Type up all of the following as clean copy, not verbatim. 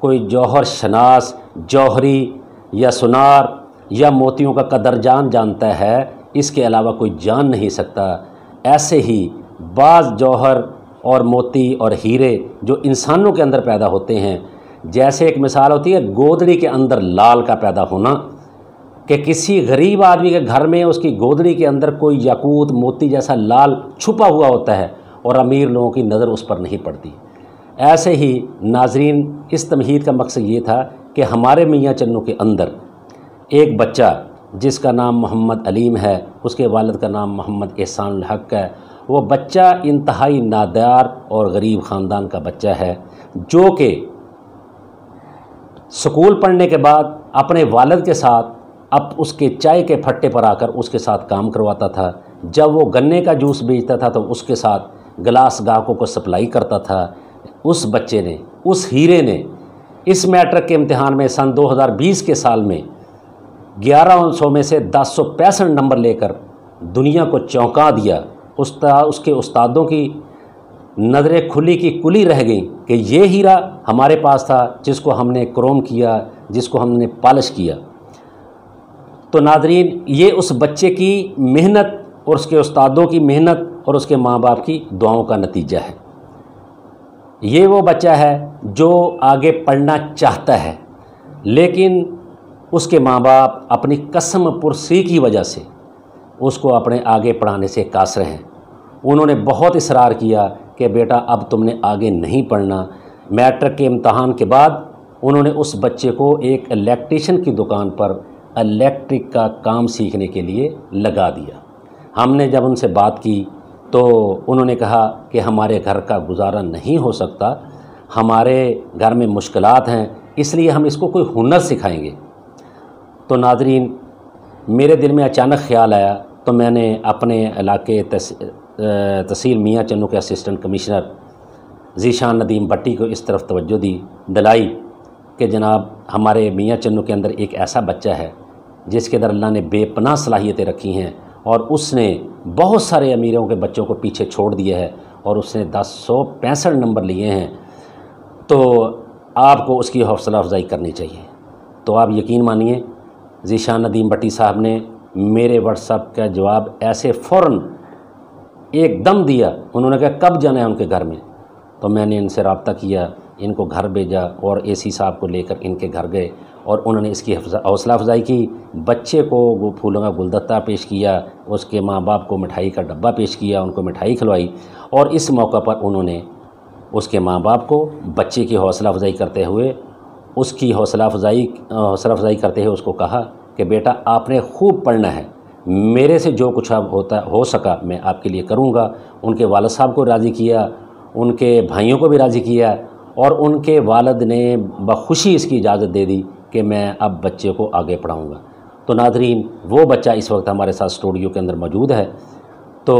کوئی جوہر شناس جوہری یا سنار یا موتیوں کا قدر جانتا ہے، اس کے علاوہ کوئی جان نہیں سکتا۔ ایسے ہی بعض جوہر اور موتی اور ہیرے جو انسانوں کے اندر پیدا ہوتے ہیں، جیسے ایک مثال ہوتی ہے گودڑی کے اندر لال کا پیدا ہونا، کہ کسی غریب آدمی کے گھر میں اس کی گودڑی کے اندر کوئی یاقوت موتی جیسا لال چھپا ہوا ہوتا ہے اور امیر لوگوں کی نظر اس پر نہیں پڑتی۔ ایسے ہی ناظرین، اس تمہید کا مقصد یہ تھا کہ ہمارے میاں چنو کے اندر ایک بچہ جس کا نام محمد علیم ہے، اس کے والد کا نام محمد احسان الحق ہے، وہ بچہ انتہائی نادار اور غریب خاندان کا بچہ ہے، جو کہ سکول پڑھنے کے بعد اپنے والد کے ساتھ اب اس کے چائے کے پھٹے پر آ کر اس کے ساتھ کام کرواتا تھا۔ جب وہ گنے کا جوس بیچتا تھا تو اس کے ساتھ گلاس گاہکوں کو سپلائی کرتا تھا۔ اس بچے نے، اس ہیرے نے اس میٹرک کے امتحان میں سن 2020 کے سال میں 1100 میں سے 1065 نمبر لے کر دنیا کو چونکا دیا۔ اس کے استادوں کی نظریں کھلی کی کلی رہ گئیں کہ یہ ہیرا ہمارے پاس تھا جس کو ہم نے کروم کیا، جس کو ہم نے پالش کیا۔ تو ناظرین، یہ اس بچے کی محنت اور اس کے استادوں کی محنت اور اس کے ماں باپ کی دعاؤں کا نتیجہ ہے۔ یہ وہ بچہ ہے جو آگے پڑھنا چاہتا ہے، لیکن اس کے ماں باپ اپنی قسم پرسی کی وجہ سے اس کو اپنے آگے پڑھانے سے قاصر ہیں۔ انہوں نے بہت اصرار کیا کہ بیٹا اب تم نے آگے نہیں پڑھنا۔ میٹرک کے امتحان کے بعد انہوں نے اس بچے کو ایک الیکٹریشین کی دکان پر الیکٹرک کا کام سیکھنے کے لیے لگا دیا۔ ہم نے جب ان سے بات کی تو انہوں نے کہا کہ ہمارے گھر کا گزارا نہیں ہو سکتا، ہمارے گھر میں مشکلات ہیں، اس لیے ہم اس کو کوئی ہنر سکھائیں گے۔ تو ناظرین، میرے دل میں اچانک خیال آیا تو میں نے اپنے علاقے تحصیل میاں چنو کے اسسٹنٹ کمشنر ذیشان ندیم بٹی کو اس طرف توجہ دلائی کہ جناب، ہمارے میاں چنو کے اندر ایک ایسا بچہ ہے جس کے اندر اللہ نے بے پناہ صلاحیتیں رکھی ہیں، اور اس نے بہت سارے امیروں کے بچوں کو پیچھے چھوڑ دیا ہے اور اس نے 1065 نمبر لیے ہیں، تو آپ کو اس کی حوصلہ افزائی کرنی چاہیے۔ تو آپ یقین مانیے، ذیشان ندیم بٹی صاحب نے میرے واٹس ایپ کا جواب ایسے فوراً ایک دم دیا۔ انہوں نے کہا کب جانا ہے ان کے گھر میں؟ تو میں نے ان سے رابطہ کیا، ان کو گھر بھیجا اور اے سی صاحب کو لے کر ان کے گھر گئے اور انہوں نے اس کی حوصلہ افزائی کی۔ بچے کو پھولوں کا گلدستہ پیش کیا، اس کے ماں باپ کو مٹھائی کا ڈبہ پیش کیا، ان کو مٹھائی کھلوائی، اور اس موقع پر انہوں نے اس کے ماں باپ کو بچے کی حوصلہ افزائی کرتے ہوئے حوصلہ افزائی کرتے ہوئے اس کو کہا کہ بیٹا آپ نے خوب پڑھنا ہے، میرے سے جو کچھ ہو سکا میں آپ کے لیے کروں گا۔ ان کے والد صاحب کو راضی کیا، ان کے بھائیوں کو بھی راضی کیا، اور ان کے والد نے بخوشی اس کی اجازت دے دی کہ میں اب بچے کو آگے پڑھاؤں گا۔ تو ناظرین، وہ بچہ اس وقت ہمارے ساتھ اسٹوڈیو کے اندر موجود ہے۔ تو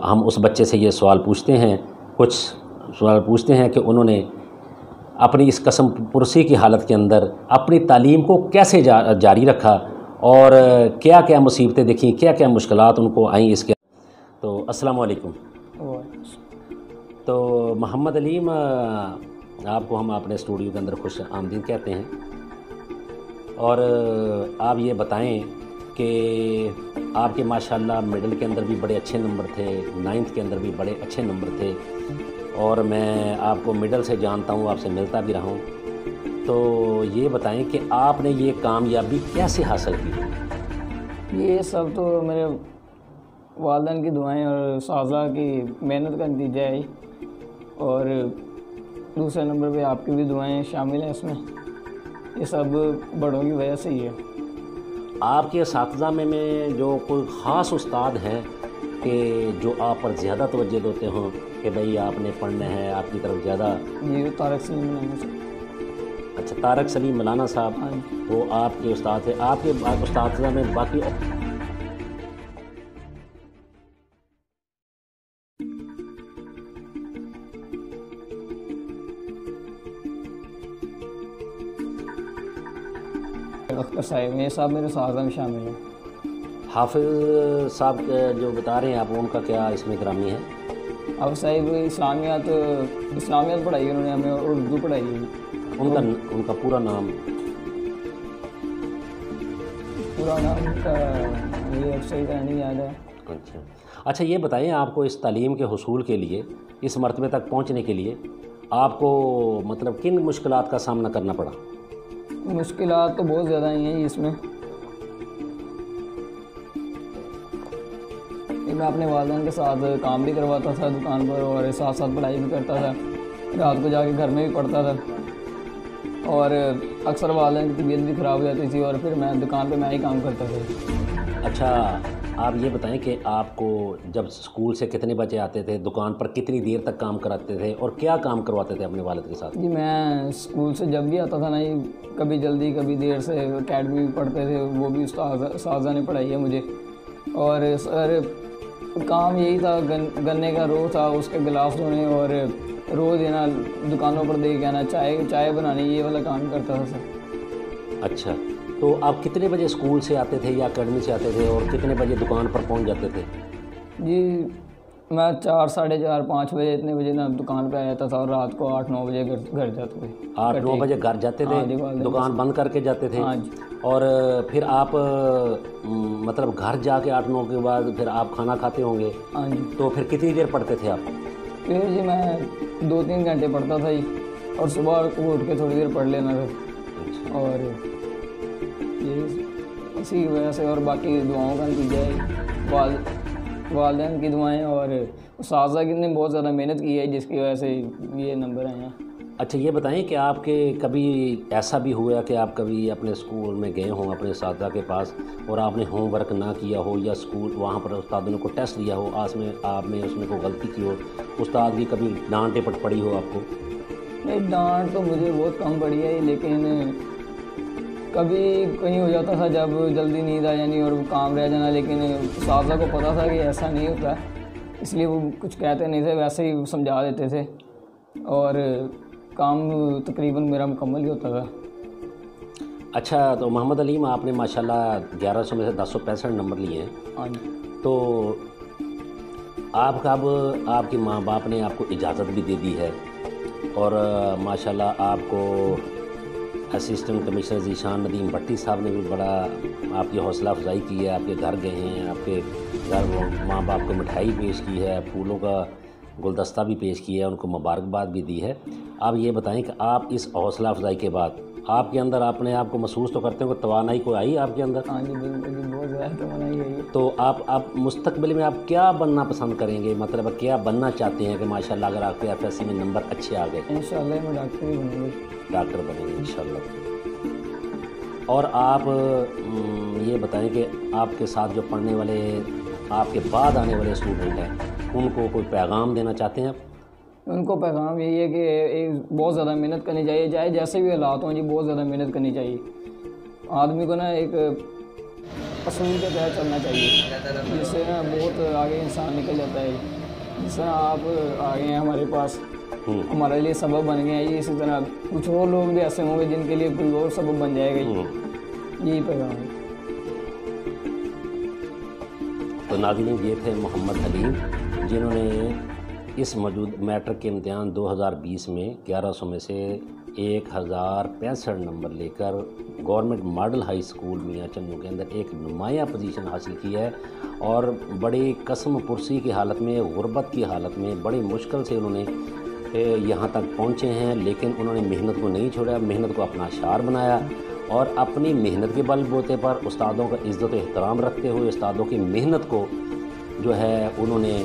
ہم اس بچے سے یہ سوال پوچھتے ہیں، کچھ سوال پوچھتے ہیں کہ انہوں نے اپنی اس قسم پرسی کی حالت کے اندر اپنی تعلیم کو کیسے جاری رکھا اور کیا کیا مصیبتیں دیکھیں، کیا کیا مشکلات ان کو آئیں اس کے۔ تو السلام علیکم۔ تو محمد علیم، آپ کو ہم اپنے اسٹوڈیو کے اندر خوش آمدید کہتے ہیں، اور آپ یہ بتائیں کہ آپ کے ماشاءاللہ مڈل کے اندر بھی بڑے اچھے نمبر تھے، 9th کے اندر بھی بڑے اچھے نمبر تھے، اور میں آپ کو مڈل سے جانتا ہوں، آپ سے ملتا بھی رہا ہوں۔ تو یہ بتائیں کہ آپ نے یہ کامیابی کیسے حاصل کی؟ یہ سب تو میرے والدین کی دعائیں اور اساتذہ کی محنت کا نتیجہ ہے، اور دوسرے نمبر پہ آپ کی بھی دعائیں شامل ہیں اس میں۔ یہ سب بڑوں کی وجہ سے ہی ہے۔ آپ کے اساتذہ میں جو کوئی خاص استاد ہیں کہ جو آپ پر زیادہ توجہ دیتے ہوں کہ بھئی آپ نے پڑھنا ہے، آپ کی طرف زیادہ؟ یہ طارق سلیم مولانا صاحب۔ اچھا، طارق سلیم مولانا صاحب، وہ آپ کے استاد تھے۔ آپ کے اساتذہ میں باقی اختر صاحب، یہ صاحب میرے اساتذہ میں شامل ہیں۔ حافظ صاحب جو بتا رہے ہیں آپ، ان کا کیا اس میں گرامی ہے؟ حافظ صاحب اسلامیات پڑھائی انہوں نے ہمیں، اور اردو پڑھائی ہے۔ ان کا پورا نام کا مجھے اب صحیح طرح نہیں یاد ہے۔ اچھا یہ بتائیں، آپ کو اس تعلیم کے حصول کے لیے، اس مرتبے تک پہنچنے کے لیے آپ کو مطلب کن مشکلات کا سامنا کرنا پڑا؟ مشکلات تو بہت زیادہ ہی ہیں اس میں۔ میں اپنے والدین کے ساتھ کام بھی کرواتا تھا دکان پر، اور ساتھ ساتھ پڑھائی بھی کرتا تھا، رات کو جا کے گھر میں بھی پڑھتا تھا، اور اکثر والدین کی طبیعت بھی خراب ہو جاتی تھی، اور پھر میں دکان پہ میں ہی کام کرتا تھا۔ اچھا آپ یہ بتائیں کہ آپ کو جب اسکول سے کتنے بجے آتے تھے، دکان پر کتنی دیر تک کام کراتے تھے، اور کیا کام کرواتے تھے اپنے والد کے ساتھ؟ جی میں اسکول سے جب بھی آتا تھا نا، کبھی جلدی کبھی دیر سے، اکیڈمی بھی پڑھتے تھے، وہ بھی اساتذہ نے پڑھائی ہے مجھے، اور سر کام یہی تھا، گنے کا رو تھا، اس کے گلاس دھونے، اور روز دینا دکانوں پر دے کے آنا، چائے بنانی، یہ والا کام کرتا تھا سر۔ اچھا تو آپ کتنے بجے اسکول سے آتے تھے یا اکیڈمی سے آتے تھے، اور کتنے بجے دکان پر پہنچ جاتے تھے؟ جی میں 4، 4:30، 5 بجے اتنے بجے نا دکان پہ آ جاتا تھا، اور رات کو 8، 9 بجے گھر جاتے تھے۔ 8، 9 بجے گھر جاتے تھے، دکان بند کر کے جاتے تھے؟ ہاں جی۔ اور پھر آپ مطلب گھر جا کے 8، 9 کے بعد پھر آپ کھانا کھاتے ہوں گے؟ ہاں جی۔ تو پھر کتنی دیر پڑھتے تھے آپ؟ پھر جی میں 2-3 گھنٹے پڑھتا تھا جی، اور صبح اٹھ کے تھوڑی دیر پڑھ لینا تھا، اور یہی اسی کی وجہ سے، اور باقی دعاؤں کا نتیجہ ہے، والدین کی دعائیں، اور اساتذہ کی نے بہت زیادہ محنت کی ہے، جس کی وجہ سے یہ نمبر آئے ہیں۔ اچھا یہ بتائیں کہ آپ کے کبھی ایسا بھی ہوا کہ آپ کبھی اپنے اسکول میں گئے ہوں اپنے اساتذہ کے پاس، اور آپ نے ہوم ورک نہ کیا ہو، یا اسکول وہاں پر استادوں نے کوئی ٹیسٹ دیا ہو، آپ نے اس میں کوئی غلطی کی ہو، استاد کی کبھی ڈانٹ ڈپٹ پڑی ہو آپ کو؟ نہیں ڈانٹ تو مجھے بہت کم پڑی ہے، لیکن کبھی کہیں ہو جاتا تھا جب جلدی نیند آ جانی اور وہ کام رہ جانا، لیکن اساتذہ کو پتہ تھا کہ ایسا نہیں ہوتا، اس لیے وہ کچھ کہتے نہیں تھے، ویسے ہی سمجھا دیتے تھے، اور کام تقریباً میرا مکمل ہی ہوتا تھا۔ اچھا تو محمد علیم، آپ نے ماشاءاللہ 1100 میں سے 1065 نمبر لیے ہیں، ہاں جی۔ تو آپ کے ماں باپ نے آپ کو اجازت بھی دے دی ہے، اور ماشاءاللہ آپ کو اسسٹنٹ کمشنر ذیشان ندیم بھٹی صاحب نے بھی بڑا آپ کی حوصلہ افزائی کی ہے، آپ کے گھر گئے ہیں، آپ کے گھر ماں باپ کو مٹھائی پیش کی ہے، پھولوں کا گلدستہ بھی پیش کیا ہے، ان کو مبارکباد بھی دی ہے۔ آپ یہ بتائیں کہ آپ اس حوصلہ افزائی کے بعد آپ کے اندر اپنے آپ کو محسوس تو کرتے ہیں کہ توانائی کو آئی آپ کے اندر؟ ہاں جی بالکل جی، بہت زیادہ توانائی ہے۔ تو آپ مستقبل میں آپ کیا بننا پسند کریں گے، مطلب کیا بننا چاہتے ہیں کہ ماشاءاللہ اگر آپ کے FSC میں نمبر اچھے آ گئے؟ انشاءاللہ میں ڈاکٹر ہی بنوں گی۔ ڈاکٹر بنیں گے انشاءاللہ۔ اور آپ یہ بتائیں کہ آپ کے ساتھ جو پڑھنے والے، آپ کے بعد آنے والے اسٹوڈنٹ ہیں، ان کو کوئی پیغام دینا چاہتے ہیں آپ؟ ان کو پیغام یہی ہے کہ بہت زیادہ محنت کرنی چاہیے، چاہے جیسے بھی حالات ہوں جی، بہت زیادہ محنت کرنی چاہیے۔ آدمی کو نا ایک اصول کے تحت چلنا چاہیے، جس سے نا بہت آگے انسان نکل جاتا ہے۔ جس طرح آپ آگے ہیں ہمارے پاس، ہمارے لیے سبب بن گئے ہیں، اسی طرح کچھ اور لوگ بھی ایسے ہوں گے جن کے لیے کوئی اور سبب بن جائے گا، یہی پیغام ہے۔ تو ناظرین، یہ تھے محمد علیم، جنہوں نے اس موجود میٹرک کے امتحان 2020 میں 1100 میں سے 1065 نمبر لے کر گورنمنٹ ماڈل ہائی اسکول میاں چنو کے اندر ایک نمایاں پوزیشن حاصل کی ہے، اور بڑی قسم پرسی کی حالت میں، غربت کی حالت میں، بڑی مشکل سے انہوں نے یہاں تک پہنچے ہیں، لیکن انہوں نے محنت کو نہیں چھوڑا، محنت کو اپنا شعار بنایا، اور اپنی محنت کے بل بوتے پر استادوں کا عزت و احترام رکھتے ہوئے استادوں کی محنت کو جو ہے انہوں نے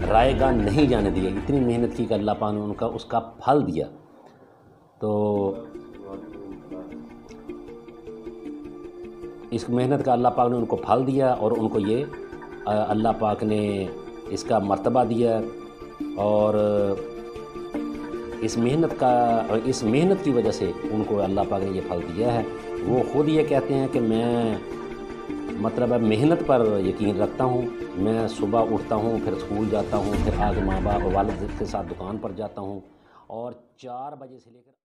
رائے گاہ نہیں جانے دیا۔ اتنی محنت کی کہ اللہ پاک نے ان کا اس کا پھل دیا۔ تو اس محنت کا اللہ پاک نے ان کو پھل دیا، اور ان کو یہ اللہ پاک نے اس کا مرتبہ دیا، اور اس محنت کی وجہ سے ان کو اللہ پاک نے یہ پھل دیا ہے۔ وہ خود یہ کہتے ہیں کہ میں مطلب محنت پر یقین رکھتا ہوں، میں صبح اٹھتا ہوں، پھر اسکول جاتا ہوں، پھر آگے ماں باپ والد کے ساتھ دکان پر جاتا ہوں، اور 4 بجے سے لے کر